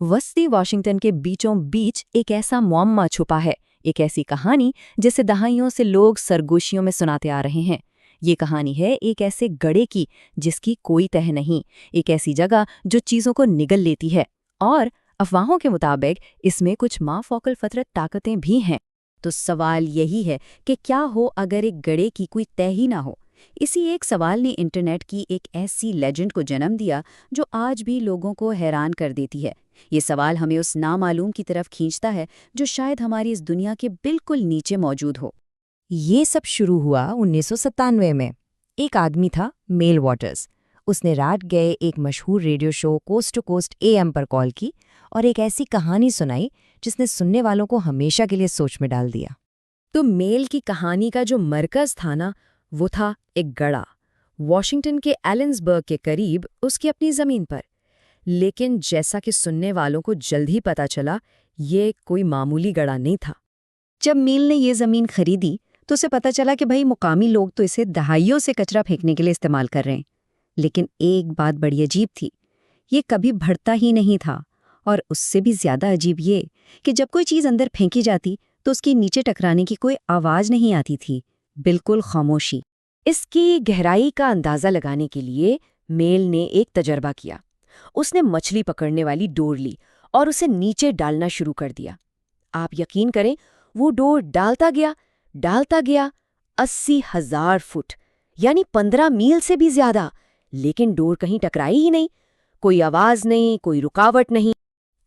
वस्ती वाशिंगटन के बीचों बीच एक ऐसा मुअम्मा छुपा है, एक ऐसी कहानी जिसे दहाइयों से लोग सरगोशियों में सुनाते आ रहे हैं। ये कहानी है एक ऐसे गड़े की जिसकी कोई तह नहीं, एक ऐसी जगह जो चीज़ों को निगल लेती है। और अफवाहों के मुताबिक इसमें कुछ माफ़ौकल फतरत ताकतें भी हैं। तो सवाल यही है कि क्या हो अगर एक गड़े की कोई तह ही ना हो। इसी एक सवाल ने इंटरनेट की एक ऐसी लेजेंड को जन्म दिया जो आज भी लोगों को हैरान कर देती है। ये सवाल हमें उस नामालूम की तरफ खींचता है जो शायद हमारी इस दुनिया के बिल्कुल नीचे मौजूद हो। ये सब शुरू हुआ 1997 में। एक आदमी था, मेल वॉटर्स। उसने रात गए एक मशहूर radio show Coast to Coast AM पर कॉल की और एक ऐसी कहानी सुनाई जिसने सुनने वालों को हमेशा के लिए सोच में डाल दिया। तो मेल की कहानी का जो मरकज था ना, वो था एक गड़ा, वॉशिंगटन के एलेंसबर्ग के करीब उसकी अपनी ज़मीन पर। लेकिन जैसा कि सुनने वालों को जल्द ही पता चला, ये कोई मामूली गड़ा नहीं था। जब मेल ने ये ज़मीन खरीदी तो उसे पता चला कि भाई मुकामी लोग तो इसे दहाइयों से कचरा फेंकने के लिए इस्तेमाल कर रहे हैं। लेकिन एक बात बड़ी अजीब थी, ये कभी भरता ही नहीं था। और उससे भी ज़्यादा अजीब ये कि जब कोई चीज़ अंदर फेंकी जाती तो उसके नीचे टकराने की कोई आवाज़ नहीं आती थी, बिल्कुल खामोशी। इसकी गहराई का अंदाज़ा लगाने के लिए मेल ने एक तजर्बा किया। उसने मछली पकड़ने वाली डोर ली और उसे नीचे डालना शुरू कर दिया। आप यकीन करें, वो डोर डालता गया 80,000 फुट, यानी 15 मील से भी ज्यादा। लेकिन डोर कहीं टकराई ही नहीं, कोई आवाज नहीं, कोई रुकावट नहीं।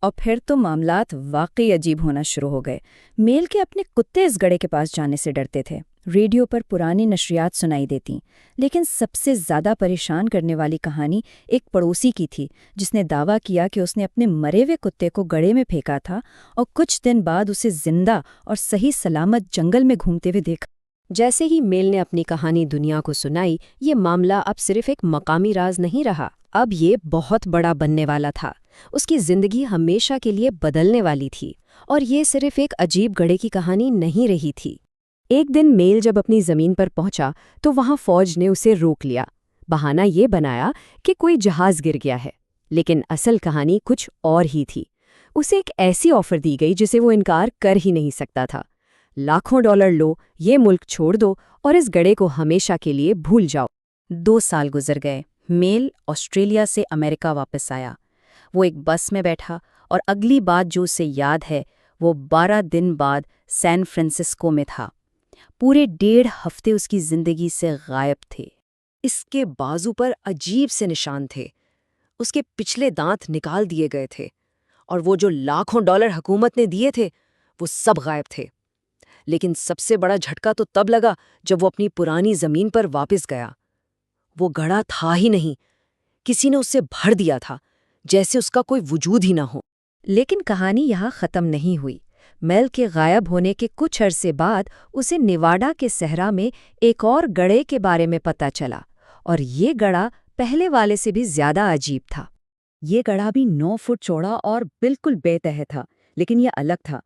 और फिर तो मामलात वाकई अजीब होना शुरू हो गए। मेल के अपने कुत्ते इस गड़े के पास जाने से डरते थे। रेडियो पर पुरानी नशरियात सुनाई देती, लेकिन सबसे ज्यादा परेशान करने वाली कहानी एक पड़ोसी की थी जिसने दावा किया कि उसने अपने मरे हुए कुत्ते को गड़े में फेंका था और कुछ दिन बाद उसे जिंदा और सही सलामत जंगल में घूमते हुए देखा। जैसे ही मेल ने अपनी कहानी दुनिया को सुनाई, ये मामला अब सिर्फ एक मकामी राज नहीं रहा, अब ये बहुत बड़ा बनने वाला था। उसकी जिंदगी हमेशा के लिए बदलने वाली थी। और ये सिर्फ एक अजीब गड़े की कहानी नहीं रही थी। एक दिन मेल जब अपनी जमीन पर पहुंचा तो वहां फौज ने उसे रोक लिया। बहाना ये बनाया कि कोई जहाज गिर गया है, लेकिन असल कहानी कुछ और ही थी। उसे एक ऐसी ऑफर दी गई जिसे वो इनकार कर ही नहीं सकता था। लाखों डॉलर लो, ये मुल्क छोड़ दो और इस गड़े को हमेशा के लिए भूल जाओ। 2 साल गुजर गए। मेल ऑस्ट्रेलिया से अमेरिका वापस आया। वो एक बस में बैठा और अगली बात जो उसे याद है, वो 12 दिन बाद सैन फ्रांसिस्को में था। पूरे 1.5 हफ्ते उसकी जिंदगी से गायब थे। इसके बाजू पर अजीब से निशान थे, उसके पिछले दांत निकाल दिए गए थे, और वो जो लाखों डॉलर हुकूमत ने दिए थे वो सब गायब थे। लेकिन सबसे बड़ा झटका तो तब लगा जब वो अपनी पुरानी जमीन पर वापस गया। वो गड़ा था ही नहीं, किसी ने उसे भर दिया था, जैसे उसका कोई वजूद ही ना हो। लेकिन कहानी यहाँ ख़त्म नहीं हुई। मेल के गायब होने के कुछ अरसे बाद उसे नेवाडा के सहरा में एक और गड़े के बारे में पता चला, और ये गड़ा पहले वाले से भी ज्यादा अजीब था। ये गड़ा भी 9 फुट चौड़ा और बिल्कुल बेतह था, लेकिन यह अलग था।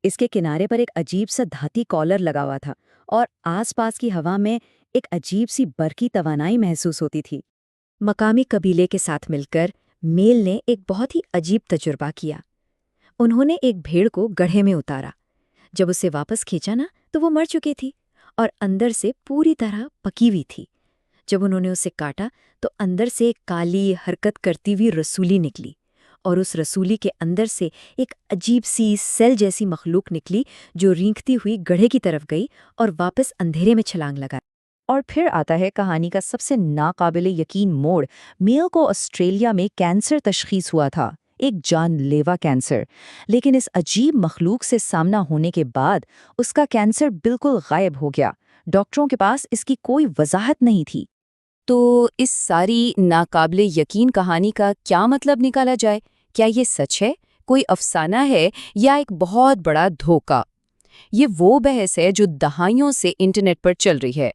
इसके किनारे पर एक अजीब सा धाती कॉलर लगा हुआ था और आसपास की हवा में एक अजीब सी बरकी तवानाई महसूस होती थी। मकामी कबीले के साथ मिलकर मेल ने एक बहुत ही अजीब तजुर्बा किया। उन्होंने एक भेड़ को गड्ढे में उतारा। जब उसे वापस खींचा ना, तो वो मर चुकी थी और अंदर से पूरी तरह पकी हुई थी। जब उन्होंने उसे काटा तो अंदर से एक काली हरकत करती हुई रसूली निकली, और उस रसूली के अंदर से एक अजीब सी सेल जैसी मखलूक निकली जो रेंगती हुई गड्ढे की तरफ गई और वापस अंधेरे में छलांग लगा। और फिर आता है कहानी का सबसे नाकाबिले यकीन मोड़। मेल को ऑस्ट्रेलिया में कैंसर तशखीस हुआ था, एक जानलेवा कैंसर। लेकिन इस अजीब मखलूक से सामना होने के बाद उसका कैंसर बिल्कुल गायब हो गया। डॉक्टरों के पास इसकी कोई वजाहत नहीं थी। तो इस सारी नाकाबिले यकीन कहानी का क्या मतलब निकाला जाए? क्या ये सच है, कोई अफसाना है, या एक बहुत बड़ा धोखा? ये वो बहस है जो दहाइयों से इंटरनेट पर चल रही है।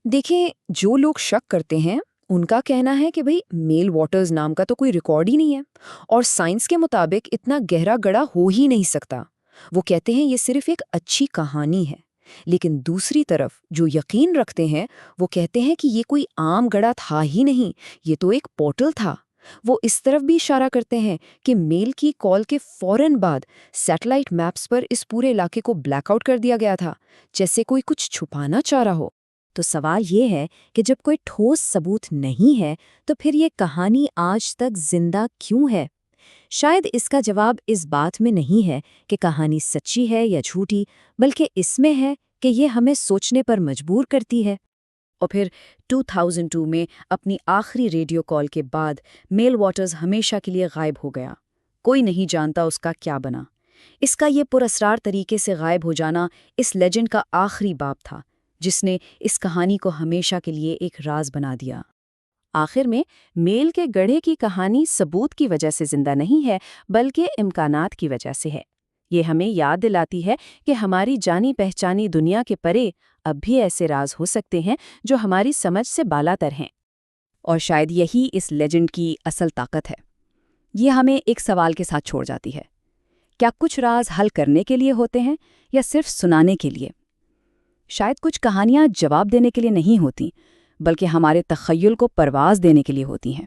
देखिए, जो लोग शक करते हैं उनका कहना है कि भाई मेल वॉटर्स नाम का तो कोई रिकॉर्ड ही नहीं है, और साइंस के मुताबिक इतना गहरा गड़ा हो ही नहीं सकता। वो कहते हैं ये सिर्फ एक अच्छी कहानी है। लेकिन दूसरी तरफ जो यकीन रखते हैं वो कहते हैं कि ये कोई आम गड़ा था ही नहीं, ये तो एक पोर्टल था। وہ اس طرف بھی اشارہ کرتے ہیں کہ میل کی کال کے فوراً بعد سیٹلائٹ میپس پر اس پورے علاقے کو بلیک آؤٹ کر دیا گیا تھا، جیسے کوئی کچھ چھپانا چاہ رہا ہو۔ تو سوال یہ ہے کہ جب کوئی ٹھوس ثبوت نہیں ہے تو پھر یہ کہانی آج تک زندہ کیوں ہے؟ شاید اس کا جواب اس بات میں نہیں ہے کہ کہانی سچی ہے یا جھوٹی، بلکہ اس میں ہے کہ یہ ہمیں سوچنے پر مجبور کرتی ہے۔ اور پھر 2002 میں اپنی آخری ریڈیو کال کے بعد میل واٹرز ہمیشہ کے لیے غائب ہو گیا۔ کوئی نہیں جانتا اس کا کیا بنا۔ اس کا یہ پراسرار طریقے سے غائب ہو جانا اس لیجنڈ کا آخری باب تھا، جس نے اس کہانی کو ہمیشہ کے لیے ایک راز بنا دیا۔ آخر میں میل کے گڑھے کی کہانی ثبوت کی وجہ سے زندہ نہیں ہے، بلکہ امکانات کی وجہ سے ہے۔ یہ ہمیں یاد دلاتی ہے کہ ہماری جانی پہچانی دنیا کے پرے اب بھی ایسے راز ہو سکتے ہیں جو ہماری سمجھ سے بالاتر ہیں۔ اور شاید یہی اس لیجنڈ کی اصل طاقت ہے۔ یہ ہمیں ایک سوال کے ساتھ چھوڑ جاتی ہے، کیا کچھ راز حل کرنے کے لیے ہوتے ہیں یا صرف سنانے کے لیے؟ شاید کچھ کہانیاں جواب دینے کے لیے نہیں ہوتی، بلکہ ہمارے تخیل کو پرواز دینے کے لیے ہوتی ہیں۔